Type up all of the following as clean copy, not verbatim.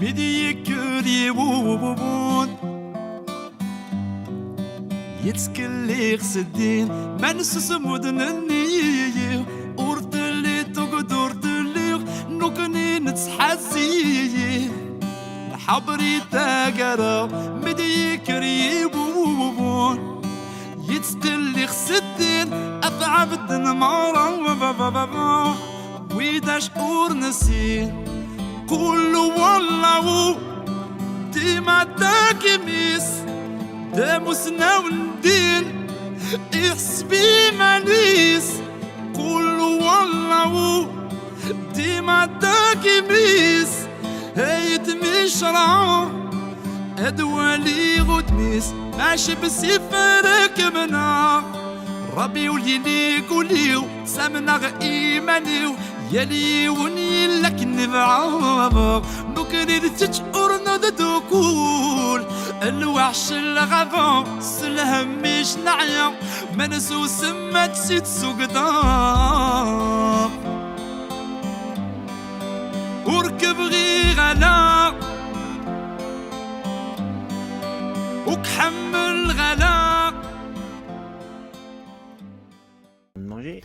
مديك اليوم يتسكلي غسدين ما نسس مدنني ورتلي تقدر تلي نكني نتحسي حبري تاقرا مديك اليوم يتسكلي غسدين أتعبد نمارا ويدا شعور نسين كل والله ديما تاكميس داموسنا وندين يحسبي مانيس كل والله ديما تاكميس هيت مشرع ادوالي غدميس ماشي بسيفرك منا ربي وليلي قوليو سامنا ايمانيو يلي وني لك نبعا نكري تشعر ندوكول الوحش الغابة سلهم مش نعيا منسو سمت سيت سوقدا وركب غي غلا وكحمل غلا. Manger.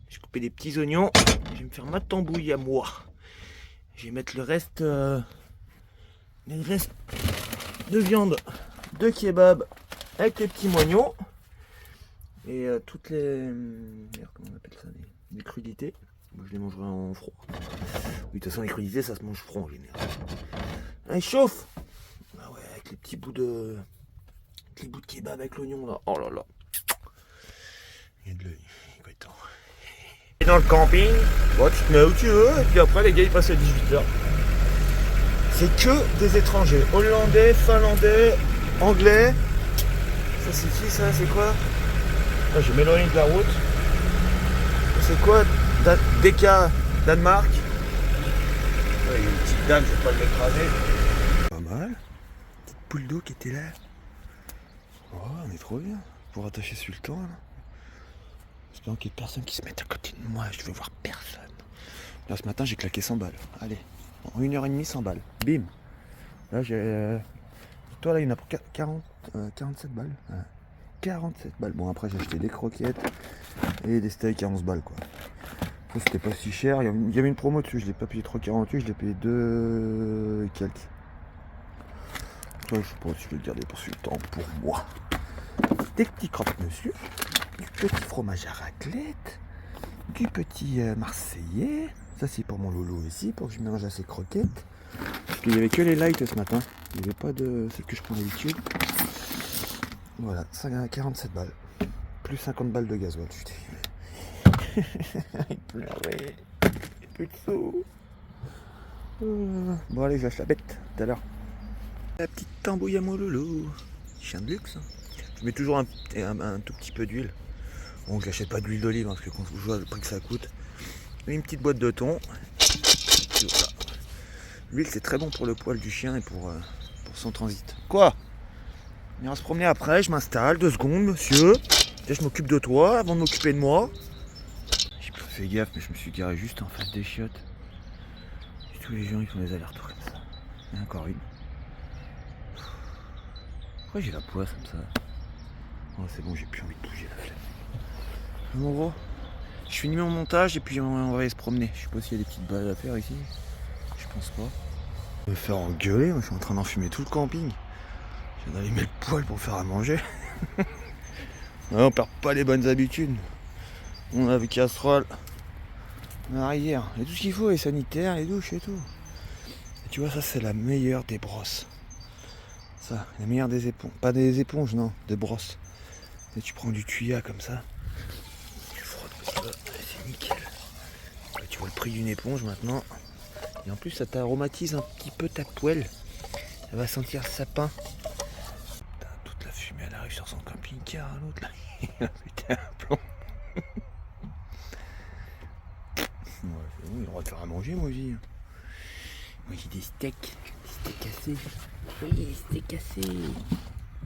J'ai coupé des petits oignons. Je vais me faire ma tambouille à moi. Je vais mettre le reste de viande de kebab avec les petits moignons et toutes les comment on appelle ça, les crudités. Moi je les mangerai en froid. Oui, de toute façon les crudités ça se mange froid en général. Allez, chauffe. Ah ouais, avec les petits bouts de kebab avec l'oignon là. Oh là là. Il y a de l'œil. Dans le camping, bon, tu te mets où tu veux, et puis après les gars ils passent à 18h. C'est que des étrangers, hollandais, finlandais, anglais. Ça c'est qui ça, c'est quoi? Ah, je vais m'éloigner de la route. C'est quoi? DK, Danemark. Ouais, il y a une petite dame, je vais pas l'écraser. Pas mal. Petite poule d'eau qui était là. Oh, on est trop bien. Pour attacher sur le temps là. J'espère qu'il y a personne qui se mette à côté de moi, je veux voir personne. Là ce matin j'ai claqué 100 balles. Allez, en 1h30 100 balles. Bim. Là j'ai... Toi là il y en a pour 47 balles. Ouais. 47 balles. Bon après j'ai acheté des croquettes et des steaks à 11 balles quoi. Ça c'était pas si cher. Il y avait une promo dessus, je l'ai pas payé 3,48, je l'ai payé 2 et quelques. Toi je sais pas si je vais le garder pour ce temps pour moi. Des petits croque-monsieur. Du petit fromage à raclette, du petit marseillais, ça c'est pour mon loulou aussi, pour que je mélange à ses croquettes. Parce qu'il n'y avait que les light ce matin, il n'y avait pas de celles que je prends d'habitude. Voilà, ça a 47 balles, plus 50 balles de gasoil. Il pleurait, plus de sous. Bon allez, je lâche la bête tout à l'heure. La petite tambouille à mon loulou, chien de luxe. Je mets toujours un tout petit peu d'huile. Bon, je n'achète pas d'huile d'olive parce que quand je vois le prix que ça coûte. Une petite boîte de thon. Voilà. L'huile c'est très bon pour le poil du chien et pour son transit. Quoi? On ira se promener après, je m'installe, 2 secondes monsieur. Et je m'occupe de toi avant de m'occuper de moi. J'ai pas fait gaffe mais je me suis garé juste en face des chiottes. Et tous les gens ils font des allers-retours comme ça. Il y en a encore une. Pourquoi j'ai la poisse comme ça? Oh c'est bon, j'ai plus envie de bouger la flemme. En gros, je finis mon montage et puis on va aller se promener. Je sais pas s'il y a des petites balles à faire ici. Je pense pas. Je vais me faire engueuler, je suis en train d'enfumer tout le camping. Je viens d'allumer le poêle pour faire à manger. Ouais, on perd pas les bonnes habitudes. On a avec casserole. On a rivière. Il y a tout ce qu'il faut, les sanitaires, les douches et tout. Et tu vois, ça c'est la meilleure des brosses. Ça, la meilleure des éponges. Pas des éponges, non, des brosses. Et tu prends du tuya comme ça. Tu frottes comme ça. C'est nickel. Et tu vois le prix d'une éponge maintenant. Et en plus, ça t'aromatise un petit peu ta poêle. Elle va sentir le sapin. Putain, toute la fumée, elle arrive sur son camping-car, l'autre là. Il a pété un plomb. Ouais, c'est bon, il aura de faire à manger, moi aussi. Moi j'ai des steaks cassés. Oui, des steaks cassés.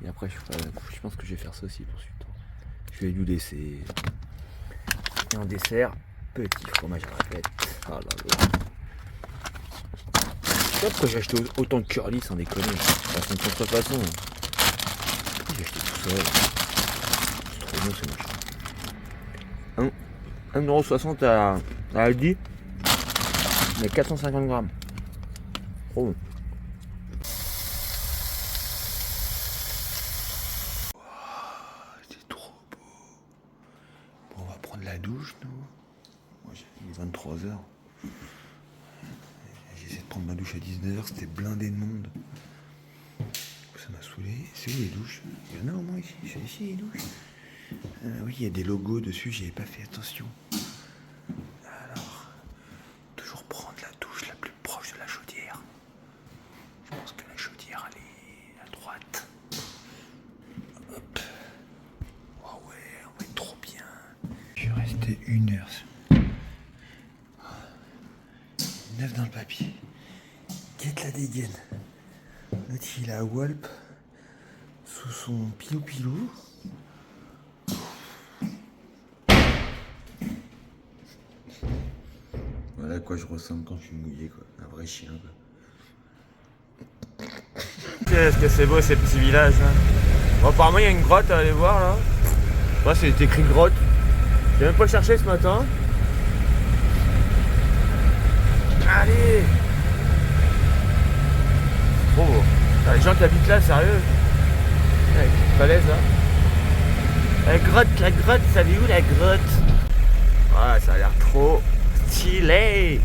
Et après, je pense que je vais faire ça aussi pour suite. Je vais lui laisser. Et en dessert, petit fromage à raclette. Oh là là. sais pas pourquoi j'ai acheté autant de curly sans déconner. C'est une contrefaçon. Pourquoi j'ai acheté tout seul? C'est trop bon, c'est moche. 1,60€ à Aldi. Mais 450 grammes. Trop bon. C'est trop beau. Bon, on va prendre la douche, nous. Moi, il est 23h. J'ai essayé de prendre ma douche à 19h, c'était blindé de monde. Ça m'a saoulé. C'est où les douches? Il y en a au moins ici. C'est ici les douches. Oui, il y a des logos dessus, j'y avais pas fait attention. Alors, toujours prendre la douche la plus proche de la chaudière. Je pense que la chaudière, elle est à droite. Hop. Oh ouais, on va être trop bien. Je suis resté 1 heure. 9 dans le papier. Guette la dégaine. L'autre il a Walp sous son pilou-pilou. Voilà à quoi je ressemble quand je suis mouillé, quoi. Un vrai chien, quoi. Qu'est-ce que c'est beau ces petits villages, là. Bon, apparemment il y a une grotte à aller voir, là. Moi c'est écrit grotte. J'ai même pas cherché ce matin. Allez. Trop beau. Ah, les gens qui habitent là, sérieux. Avec une falaise, là. La grotte, ça vit où la grotte? Ouais, ça a l'air trop stylé.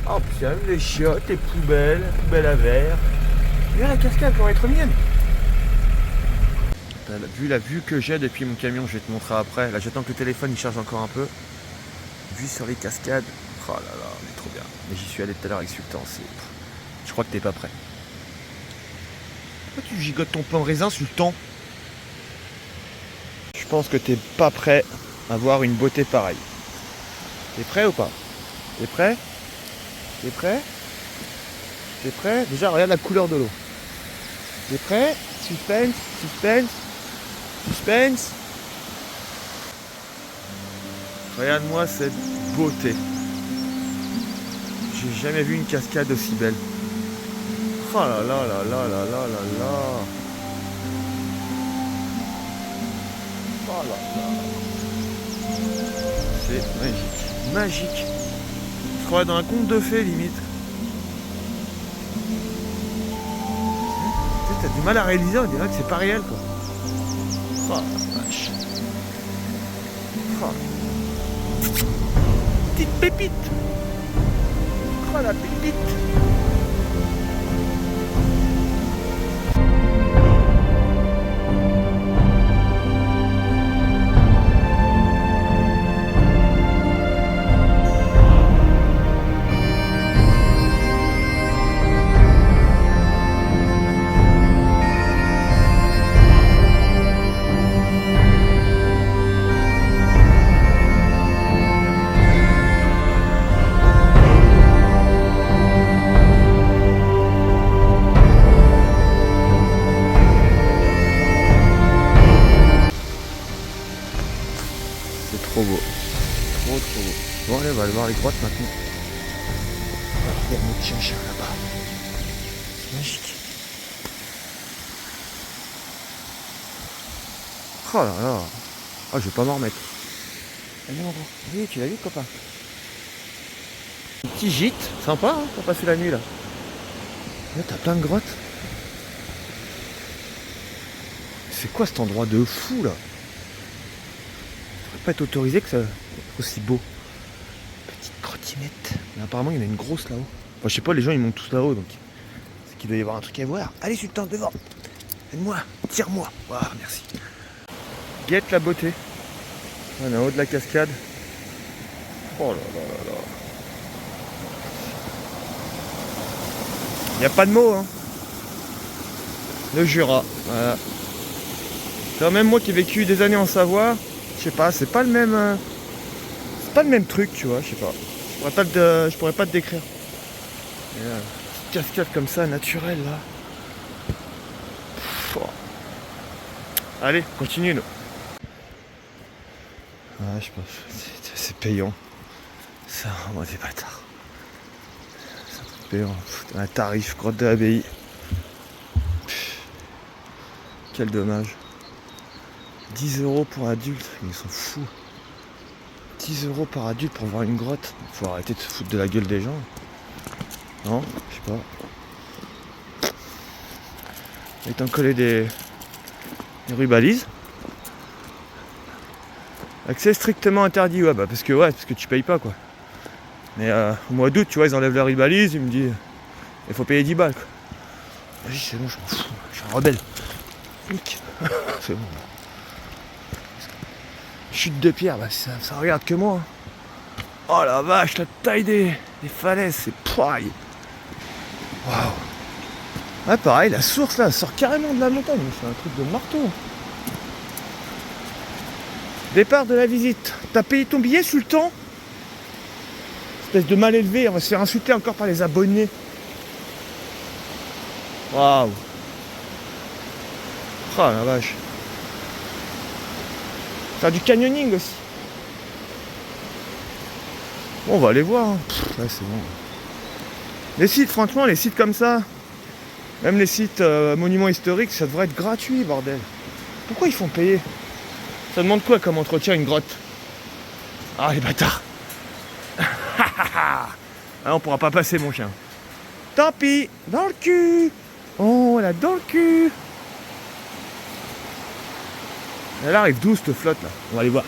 Oh, puis il y a même des chiottes, des poubelles à verre. Regarde la cascade, comment être mienne. Vu la vue que j'ai depuis mon camion, je vais te montrer après. Là, j'attends que le téléphone il charge encore un peu. Vue sur les cascades. Oh là là, on est trop bien. Mais j'y suis allé tout à l'heure avec Sultan. Je crois que t'es pas prêt. Pourquoi tu gigotes ton pain en raisin, Sultan? Je pense que t'es pas prêt à voir une beauté pareille. T'es prêt ou pas? T'es prêt? T'es prêt? T'es prêt? Déjà, regarde la couleur de l'eau. T'es prêt? Suspense, suspense, suspense. Regarde-moi cette beauté. J'ai jamais vu une cascade aussi belle. Oh là là là là là là là là. Oh là là. C'est magique. Magique. Je crois dans un conte de fées limite. T'as du mal à réaliser, on dirait que c'est pas réel quoi. Oh la vache. Oh. Petite pépite. Oh la pépite. Trop beau. Trop beau. Bon allez, on va aller voir les grottes maintenant. On va faire notre chien là-bas. C'est magique. Oh là là. Oh, je vais pas m'en remettre. Allez, on va. Oui, tu l'as vu, copain. Un petit gîte, sympa hein, pour passer la nuit là. Là, t'as plein de grottes. C'est quoi cet endroit de fou là? Pas être autorisé que ça soit aussi beau. Petite trottinette. Mais apparemment il y en a une grosse là-haut. Enfin je sais pas, les gens ils montent tous là-haut donc c'est qu'il doit y avoir un truc à voir. Allez Sultan, devant. Aide-moi, tire-moi. Waouh, merci. Guette la beauté. On est en haut de la cascade. Oh là là là là. Il n'y a pas de mots hein. Le Jura. Voilà. C'est même moi qui ai vécu des années en Savoie. Je sais pas, c'est pas le même truc, tu vois, je sais pas. Je pourrais pas te décrire. Petite cascade comme ça, naturelle là. Oh. Allez, continue nous. Ouais, je sais pas, c'est payant. Ça, moi des bâtards. payant. Un tarif, grotte de l'abbaye. Quel dommage. 10 € pour adulte, ils sont fous. 10 € par adulte pour voir une grotte. Faut arrêter de se foutre de la gueule des gens. Non, je sais pas. Étant collé des rubalises. Accès strictement interdit, ouais, bah parce que tu payes pas quoi. Mais au mois d'août, tu vois, ils enlèvent la ribalise, ils me disent il faut payer 10 balles quoi. Vas-y, c'est bon, je m'en fous, je suis un rebelle. Nick. C'est bon. Chute de pierre, bah ça regarde que moi. Oh la vache, la taille des falaises, c'est poil. Waouh. Ouais, pareil, la source là, elle sort carrément de la montagne, c'est un truc de marteau. Départ de la visite. T'as payé ton billet, Sultan? Espèce de mal élevé, on va se faire insulter encore par les abonnés. Waouh. Oh la vache. Faire du canyoning aussi. Bon, on va aller voir. Hein. Ouais, c'est bon. Les sites, franchement, les sites comme ça, même les sites monuments historiques, ça devrait être gratuit, bordel. Pourquoi ils font payer? Ça demande quoi comme entretien une grotte? Ah, les bâtards. Ah, on pourra pas passer, mon chien. Tant pis, dans le cul. Oh, là, dans le cul. Elle arrive d'où cette flotte là? On va aller voir.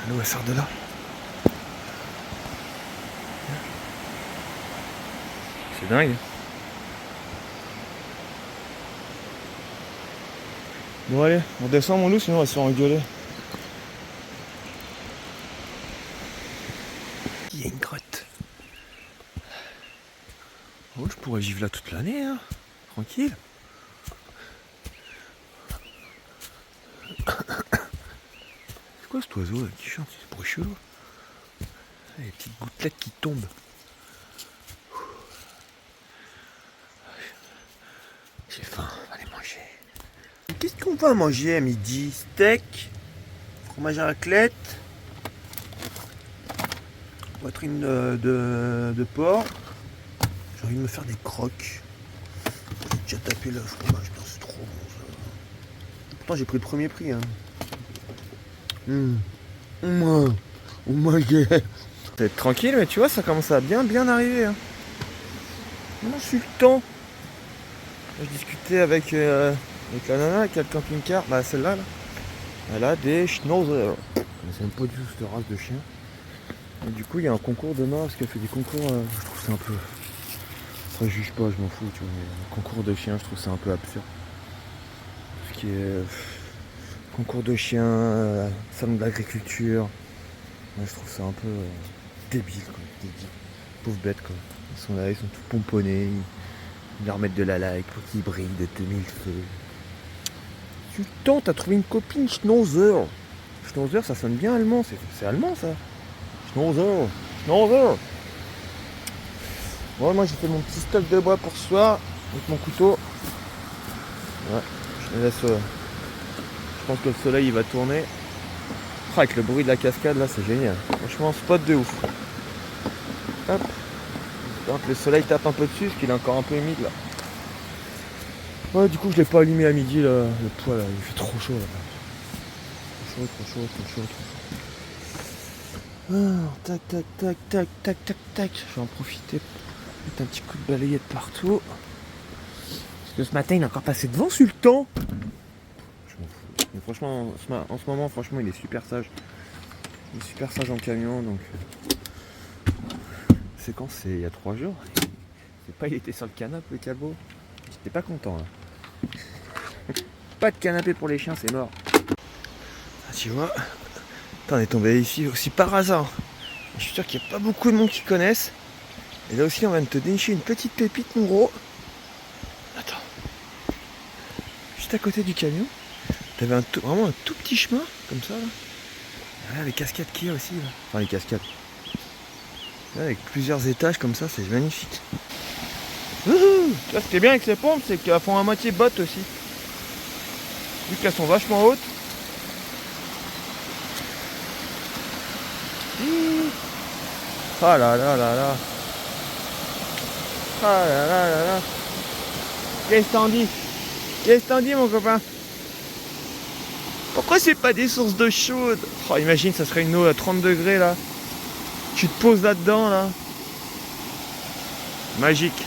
L'eau elle sort de là. C'est dingue. Bon allez, on descend mon loup sinon on va se faire engueuler. Il y a une grotte. Oh, je pourrais vivre là toute l'année, hein. Tranquille. C'est quoi cet oiseau là qui chante? C'est pour chelou. Les petites gouttelettes qui tombent. J'ai faim, on va aller manger. Qu'est-ce qu'on va manger à midi? Steak, fromage à raclette, poitrine de porc. J'ai envie de me faire des croques. J'ai déjà tapé le fromage, c'est trop bon ça. Pourtant j'ai pris le premier prix. Hein. Oh my god. Ça va être tranquille, mais tu vois, ça commence à bien arriver. Hein. Mon Sultan. Je discutais avec la nana qui a le camping-car, bah celle-là, là. Elle a des Schnauzer. Je ne sais même pas du tout cette race de chien. Et du coup, il y a un concours demain, parce qu'elle fait des concours, je trouve ça un peu... Ça juge pas, je m'en fous, tu vois, mais un concours de chiens, je trouve ça un peu absurde. Tout ce qui est concours de chiens, salon de l'agriculture, ouais, je trouve ça un peu débile, quoi, débile. Pauvre bête, quoi. Ils sont là, ils sont tout pomponnés, ils leur mettent de la like pour qu'ils brillent de 2000 feux. Sultan, t'as trouvé une copine Schnauzer. Schnauzer, ça sonne bien allemand, c'est allemand ça. Schnauzer, Schnauzer. Bon, moi j'ai fait mon petit stock de bois pour ce soir avec mon couteau. Ouais, je laisse. Je pense que le soleil il va tourner. Oh, avec le bruit de la cascade là, c'est génial. Franchement, spot de ouf. Hop. Donc, le soleil tape un peu dessus parce qu'il est encore un peu humide là. Ouais, du coup je l'ai pas allumé à midi là. Le poids là, il fait trop chaud là. Trop chaud. Ah, tac. Je vais en profiter. Mettre un petit coup de balayette partout. Parce que ce matin il est encore passé devant Sultan. Je m'en fous. Mais franchement, en ce moment, franchement, il est super sage. Il est super sage en camion, donc. C'est quand? C'est il y a 3 jours. C'est pas il était sur le canapé le cabot. J'étais pas content là. Pas de canapé pour les chiens, c'est mort. Ah, tu vois. Attends, on est tombé ici aussi par hasard. Je suis sûr qu'il n'y a pas beaucoup de monde qui connaissent. Et là aussi on va te dénicher une petite pépite mon gros. Attends. Juste à côté du camion. T'avais vraiment un tout petit chemin comme ça là. Voilà les cascades qu'il y a aussi là. Enfin les cascades. Là, avec plusieurs étages comme ça, c'est magnifique. Wouhou. Là ce qui est bien avec ces pompes, c'est qu'elles font à moitié bottes aussi. Vu qu'elles sont vachement hautes. Ah là là là là. Ah là là là là. Qu'est-ce que t'en dis? Qu'est-ce que t'en dis, mon copain? Pourquoi c'est pas des sources d'eau chaude? Oh, imagine, ça serait une eau à 30 degrés là. Tu te poses là-dedans là. Magique.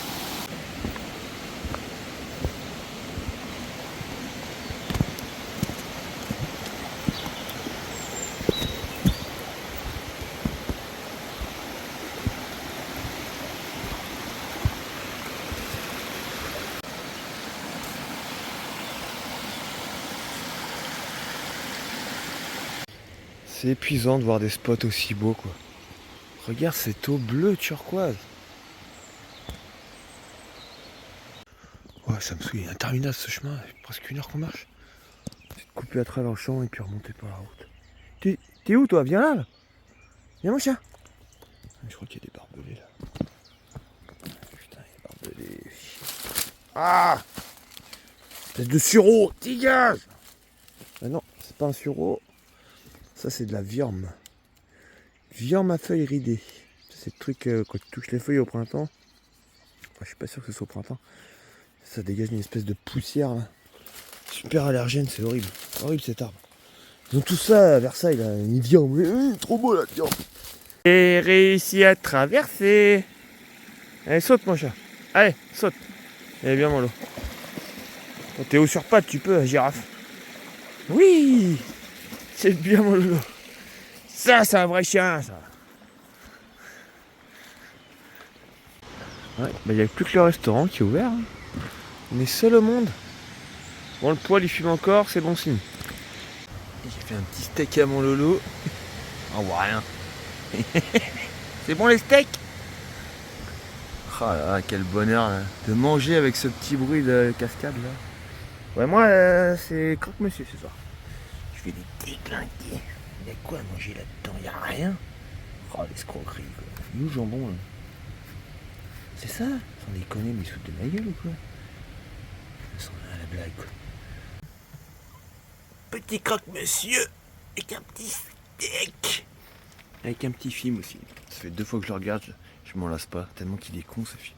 C'est épuisant de voir des spots aussi beaux quoi. Regarde cette eau bleue turquoise. Ouais, ça me saoule, il est interminable ce chemin, c'est presque 1 heure qu'on marche. C'est de couper à travers le champ et puis remonter par la route. T'es où toi? Viens là. Viens mon chien. Je crois qu'il y a des barbelés là. Putain, il y a des barbelés. Ah! Espèce de sureau, dégage! Ah non, c'est pas un sureau. Ça c'est de la viorme. Viorme à feuilles ridées. C'est le truc quand tu touches les feuilles au printemps. Enfin, je suis pas sûr que ce soit au printemps. Ça dégage une espèce de poussière là. Super allergène, c'est horrible. Horrible cet arbre. Ils ont tout ça à Versailles là. Une viorme. Trop beau la viorme. J'ai réussi à traverser. Allez, saute mon chat. Allez, saute. Il est bien mon lot. Quand t'es haut sur pattes, tu peux, la girafe. Oui! C'est bien mon lot. Ça, c'est un vrai chien, ça. Ouais, bah il n'y a plus que le restaurant qui est ouvert. Hein. On est seul au monde. Bon, le poil il fume encore, c'est bon signe. J'ai fait un petit steak à mon lolo. On voit rien. C'est bon les steaks? Oh là là, quel bonheur là, de manger avec ce petit bruit de cascade là. Ouais, moi c'est croque-monsieur ce soir. Je vais les déglinguer. Il y a quoi à manger là-dedans? Il y a rien. Oh l'escroquerie quoi. Nous jambon là. C'est ça? Sans déconner, mais ils se foutent de ma gueule ou quoi? Sans la blague quoi. Petit croque-monsieur avec un petit steak. Avec un petit film aussi. Ça fait 2 fois que je le regarde, je m'en lasse pas. Tellement qu'il est con ce film.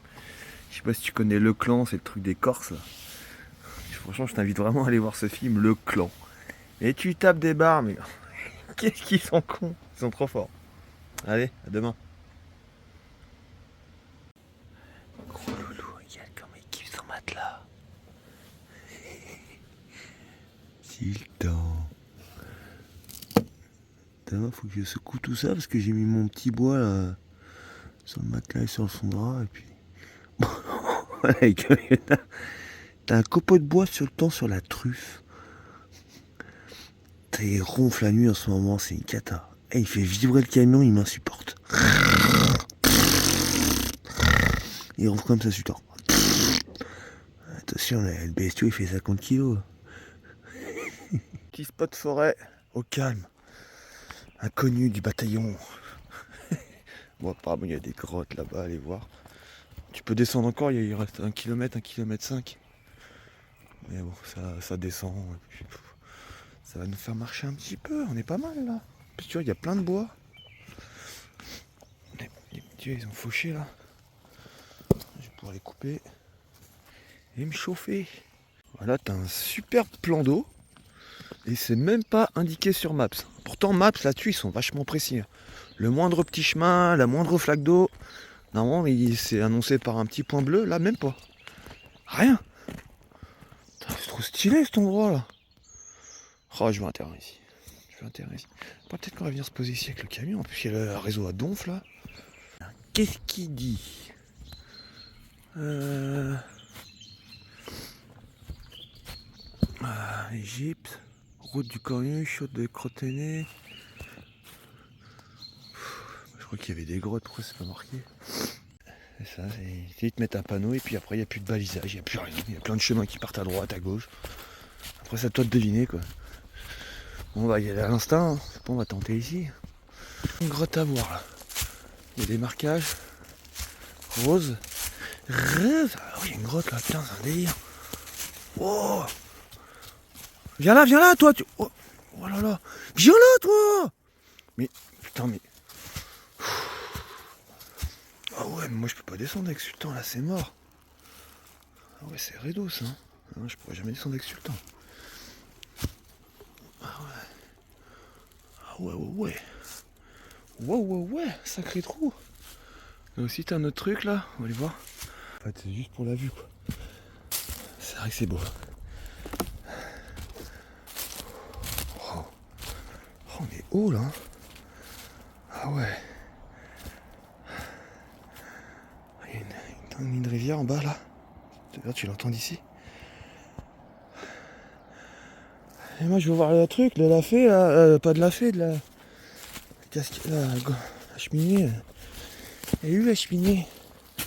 Je sais pas si tu connais Le Clan, c'est le truc des Corses là. Franchement, je t'invite vraiment à aller voir ce film, Le Clan. Et tu tapes des barres, mais qu'est-ce qu'ils sont cons. Ils sont trop forts. Allez, à demain. Gros loulou, regarde comment il kiffe son matelas. S'il tend. D'abord, faut que je secoue tout ça parce que j'ai mis mon petit bois là sur le matelas et sur son drap et puis. Voilà, t'as un copeau de bois sur le temps sur la truffe. Il ronfle la nuit en ce moment, c'est une cata. Et il fait vibrer le camion, il m'insupporte. Il ronfle comme ça, super. Attention, le bestiau il fait 50 kilos. Petit spot forêt, au calme. Inconnu du bataillon. Bon, apparemment il y a des grottes là-bas, allez voir. Tu peux descendre encore, il reste 1 km, 1 km 5. Mais bon, ça descend. Et puis, ça va nous faire marcher un petit peu, on est pas mal là. Puis tu vois, il y a plein de bois. Les petits, ils ont fauché là. Je vais pouvoir les couper et me chauffer. Voilà, t'as un super plan d'eau. Et c'est même pas indiqué sur Maps. Pourtant Maps là-dessus ils sont vachement précis. Le moindre petit chemin, la moindre flaque d'eau, normalement c'est annoncé par un petit point bleu, là même pas. Rien. C'est trop stylé cet endroit là. Oh, je vais atterrir ici. Peut-être qu'on va venir se poser ici avec le camion, en plus il y a le réseau à donf là. Qu'est-ce qu'il dit? Égypte. Route du Cornu, chaude de Crotenay. Je crois qu'il y avait des grottes, pourquoi c'est pas marqué? C'est ça, ils te mettent un panneau et puis après il n'y a plus de balisage, il n'y a plus rien. Il y a plein de chemins qui partent à droite, à gauche. Après c'est à toi de deviner quoi. On va y aller à l'instinct, hein. Bon, on va tenter ici. Une grotte à voir là. Il y a des marquages. Rose. Rose. Ah oui, il y a une grotte là, putain, c'est un délire. Oh. Viens là, toi tu... Oh là là. Viens là, toi. Mais, putain, mais... Moi je peux pas descendre avec Sultan là, c'est mort. Ah ouais, c'est Redos hein. Je pourrais jamais descendre avec Sultan. Ah ouais. Ouais, sacré trou. Là aussi t'as un autre truc là, on va aller voir. En fait c'est juste pour la vue quoi. C'est vrai que c'est beau. Oh, on est haut là. Ah ouais. Il y a une rivière en bas là. Tu l'entends d'ici. Et moi je veux voir le truc, la fée là, pas de la fée, de la cheminée. Et où la cheminée?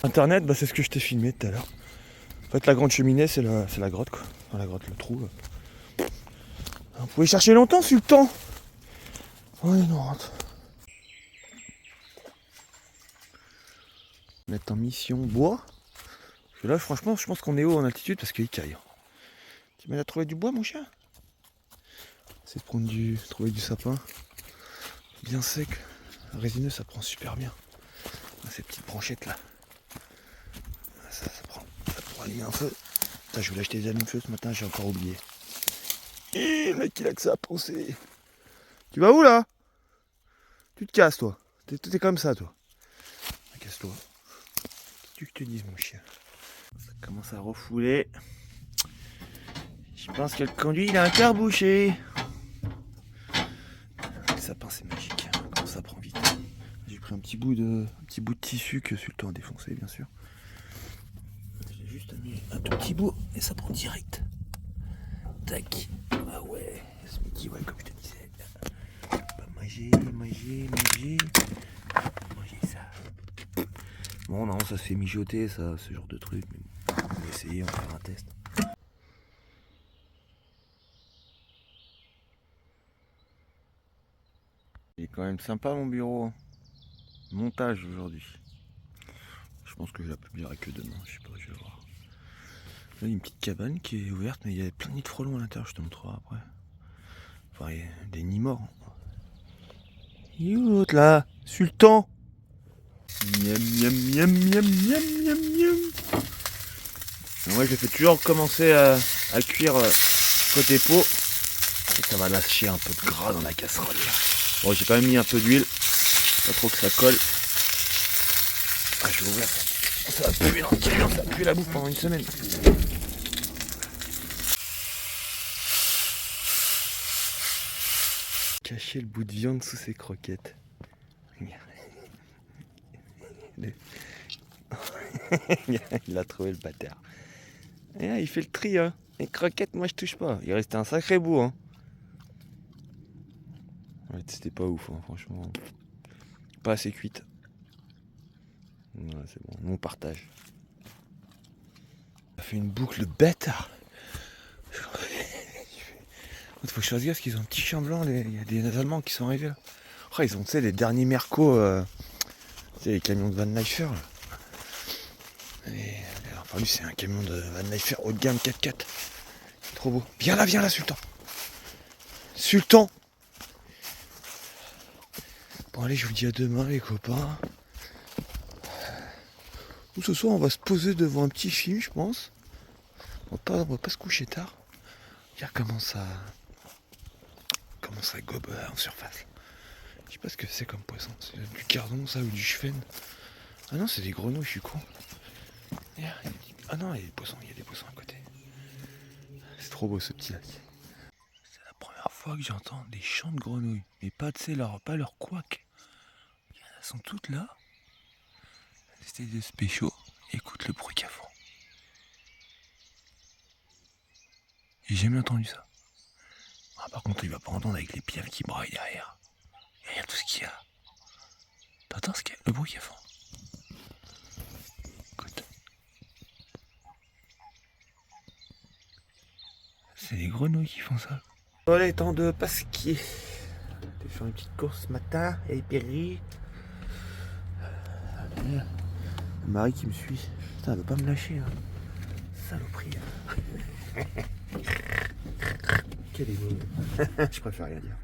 Internet, bah c'est ce que je t'ai filmé tout à l'heure. En fait la grande cheminée c'est la grotte quoi. Enfin, la grotte, le trou. Là. On pouvait chercher longtemps sur le temps. Ouais non rentre. Mettre en mission bois. Parce que là franchement je pense qu'on est haut en altitude parce qu'il caille. Tu m'as trouvé du bois mon chien? C'est de trouver du sapin bien sec, résineux, ça prend super bien. Ces petites branchettes là, ça prend allumer un feu. Putain, je voulais acheter des allumes-feu ce matin, j'ai encore oublié. Et le mec il a que ça à penser. Tu vas où là? Tu te casses toi. T'es comme ça toi. Casse-toi. Qu'est-ce que je te dis mon chien? Ça commence à refouler. Je pense que le conduit il a un cœur bouché. Le sapin c'est magique, comment ça prend vite. J'ai pris un petit bout de tissu que Sultan a défoncé bien sûr. J'ai juste mis un tout petit bout et ça prend direct. Tac. Ah ouais, ce midi ouais comme je te disais. Pas manger ça. Bon non ça se fait mijoter ça, ce genre de truc. Mais on va essayer, on va faire un test. Il est quand même sympa mon bureau. Montage aujourd'hui. Je pense que je la publierai que demain, je sais pas, je vais voir. Là il y a une petite cabane qui est ouverte mais il y a plein de nids de frelons à l'intérieur, je te montrerai après. Enfin il y a des nids morts. Il est où l'autre là? Sultan. Miam. Moi je fais toujours commencer à cuire côté peau. Et ça va lâcher un peu de gras dans la casserole là. Bon j'ai quand même mis un peu d'huile. Pas trop que ça colle. Ah je vais ouvrir ça. Ça va puer dans le camion, ça va puer la bouffe pendant une semaine. Cacher le bout de viande sous ses croquettes. Il a trouvé le bâtard. Et là, il fait le tri hein. Les croquettes moi je touche pas. Il restait un sacré bout hein. Ouais, c'était pas ouf hein, franchement. Pas assez cuite. Ouais, c'est bon, nous on partage. Ça fait une boucle bâtard. Il faut que je fasse gaffe parce qu'ils ont un petit chien blanc. Il y a des Allemands qui sont arrivés là. Oh, ils ont les derniers Merco. Les camions de Van Leifer. Enfin lui c'est un camion de Van Leifer haut de gamme 4x4. C'est trop beau. Viens là Sultan. Sultan. Bon allez je vous dis à demain les copains. Ce soir on va se poser devant un petit film je pense. On va pas se coucher tard. Regarde comment ça gobe en surface. Je sais pas ce que c'est comme poisson. C'est du cardon ça ou du chevenne. Ah non c'est des grenouilles je suis con. Ah non il y a des poissons à côté. C'est trop beau ce petit lac. C'est la première fois que j'entends des chants de grenouilles. Mais pas pas leur couac. Elles sont toutes là. C'était des spéciaux. Écoute le bruit qu'elles font. J'ai jamais entendu ça. Ah, par contre, il va pas entendre avec les pieds qui braillent derrière. Et regarde tout ce qu'il y a. T'entends le bruit qu'elles font. Écoute. C'est des grenouilles qui font ça. Voilà, temps de pasquier. Je vais faire une petite course ce matin. Et Péri. Marie qui me suit. Putain, elle veut pas me lâcher. Hein. Saloperie. Quel est beau. Je préfère rien dire.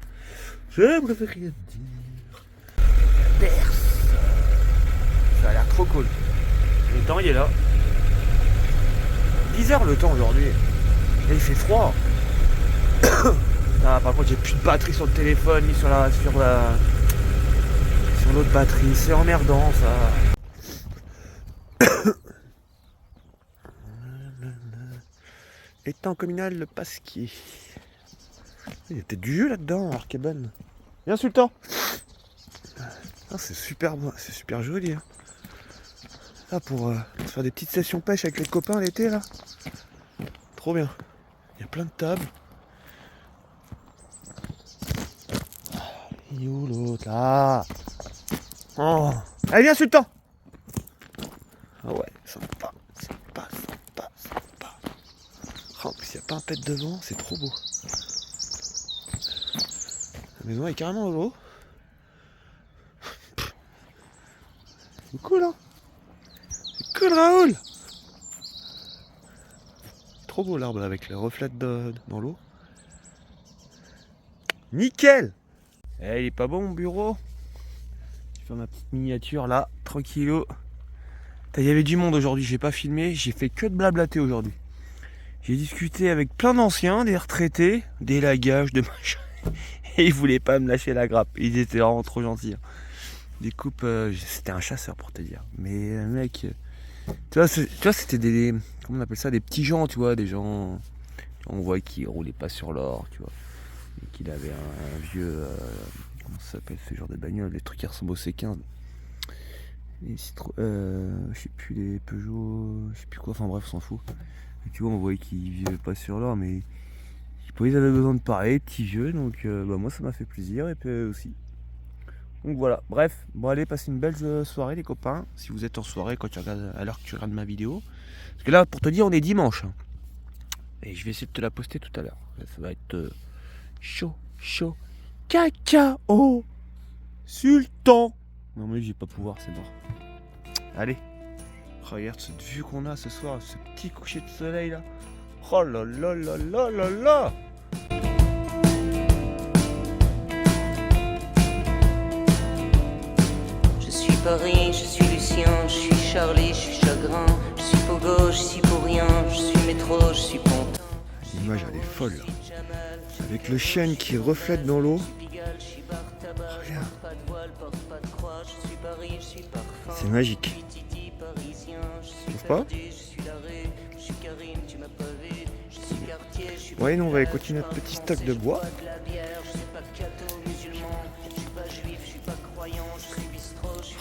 Perse. Ça a l'air trop cool. Le temps il est là. 10 heures le temps aujourd'hui. Et il fait froid. Ah, par contre j'ai plus de batterie sur le téléphone ni sur l'autre batterie. C'est emmerdant ça. Étang communal le Pasquier. Il y a peut-être du jeu là-dedans, Arcabonne. Viens Sultan. Ah, c'est super joli. Hein. Ah, pour se faire des petites sessions pêche avec les copains l'été là. Trop bien. Il y a plein de tables. Il est où l'autre là? Oh. Allez viens Sultan. Ah ouais, sympa. Oh, en plus il n'y a pas un pet devant, c'est trop beau. La maison est carrément au l'eau. C'est cool hein. C'est cool Raoul. Trop beau l'arbre avec les reflets dans l'eau. Nickel. Eh, il est pas bon mon bureau. Je vais faire ma petite miniature là, tranquillou. Il y avait du monde aujourd'hui, j'ai pas filmé, j'ai fait que de blablater aujourd'hui. J'ai discuté avec plein d'anciens, des retraités, des lagages, de machin. Et ils voulaient pas me lâcher la grappe. Ils étaient vraiment trop gentils. Des coupes, c'était un chasseur pour te dire. Mais mec, tu vois c'était des, comment on appelle ça, des petits gens, tu vois, des gens, on voit qui roulaient pas sur l'or, tu vois, et qu'il avait un vieux, comment ça s'appelle ce genre de bagnole, les trucs qui ressemblent au C15. Les je sais plus, les Peugeot, je sais plus quoi, enfin bref, on s'en fout. Et tu vois, on voyait qu'ils vivaient pas sur l'or, mais ils avaient besoin de parler, petits vieux, donc bah, moi ça m'a fait plaisir, et puis aussi. Donc voilà, bref, bon allez, passez une belle soirée les copains, si vous êtes en soirée quand tu regardes, à l'heure que tu regardes ma vidéo. Parce que là, pour te dire, on est dimanche. Hein. Et je vais essayer de te la poster tout à l'heure. Ça va être chaud, cacao, Sultan. Non mais je vais pas pouvoir, c'est mort. Allez, regarde cette vue qu'on a ce soir, ce petit coucher de soleil là. Oh là là là là là là. Je suis Paris, je suis Lucien, je suis Charlie, je suis Chagrin, je suis Pogo, je suis pour rien, je suis métro, je suis Pontin. L'image elle est folle là. Avec le chêne qui reflète dans l'eau. Regarde. C'est magique. Tu trouves pas? Ouais, nous on va aller continuer notre petit stock de bois.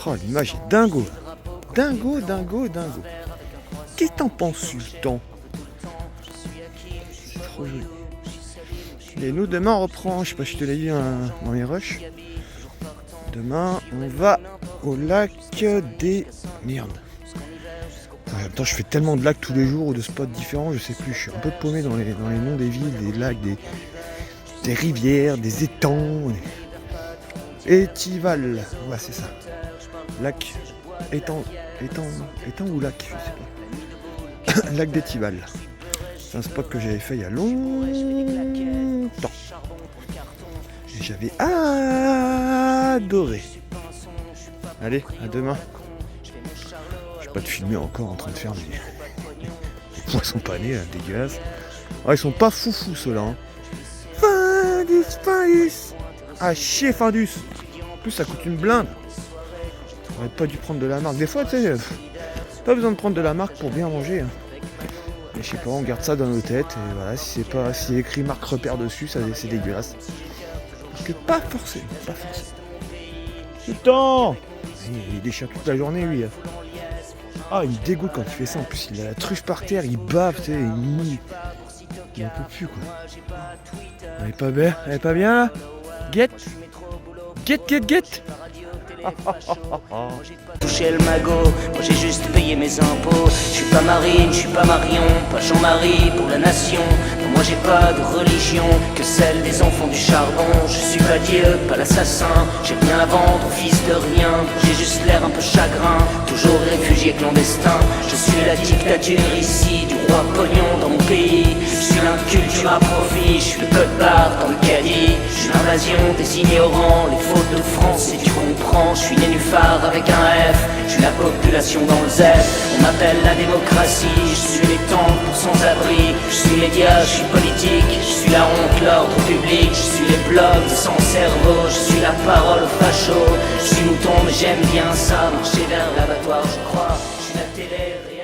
Oh, l'image est dingo. Dingo. Qu'est-ce que t'en penses, Sultan? C'est trop joli. Et nous, demain, on reprend, je sais pas si je te l'ai dit dans les rushs. Demain, on va au lac des... Merde. En même temps, je fais tellement de lacs tous les jours ou de spots différents, je sais plus. Je suis un peu paumé dans les noms des villes, des lacs, des rivières, des étangs. Étival. Ouais, c'est ça. Lac, étang ou lac, je sais pas. Lac d'Étival. C'est un spot que j'avais fait il y a longtemps. Et j'avais adoré. Allez, à demain. Je vais pas te filmer encore en train de faire des poissons panés, là, dégueulasses. Ah, ils sont pas foufous ceux-là. Hein. Findus. Ah, chier Findus. En plus, ça coûte une blinde. On aurait pas dû prendre de la marque. Des fois, tu sais, pas besoin de prendre de la marque pour bien manger. Hein. Mais je sais pas, on garde ça dans nos têtes. Et voilà, si c'est écrit marque repère dessus, ça c'est dégueulasse. Parce que pas forcément. Putain, il déchire toute la journée, lui. Ah, il me dégoûte quand il fait ça. En plus, il a la truffe par terre, il bave, tu sais, il en peut plus, quoi. Elle est pas bien, là? Get. Toucher le magot, moi j'ai juste payé mes impôts. Je suis pas Marine, je suis pas Marion, pas Jean-Marie pour la nation. Pour moi Moi j'ai pas de religion que celle des enfants du charbon. Je suis pas Dieu, pas l'assassin. J'ai rien à vendre, fils de rien. J'ai juste l'air un peu chagrin, toujours réfugié clandestin. Je suis la dictature ici, du roi pognon dans mon pays. Je suis l'inculture à profit, je suis le code barre dans le caddie. Je suis l'invasion des ignorants, les fautes de France si tu comprends. Je suis nénuphar avec un F, je suis la population dans le Z. On m'appelle la démocratie, je suis les temps pour sans-abri. Je suis média, je suis politique, je suis la honte, l'ordre public. Je suis les blogs sans cerveau, je suis la parole facho. Je suis mouton mais j'aime bien ça, marcher vers l'abattoir je crois. Je suis la télé, rien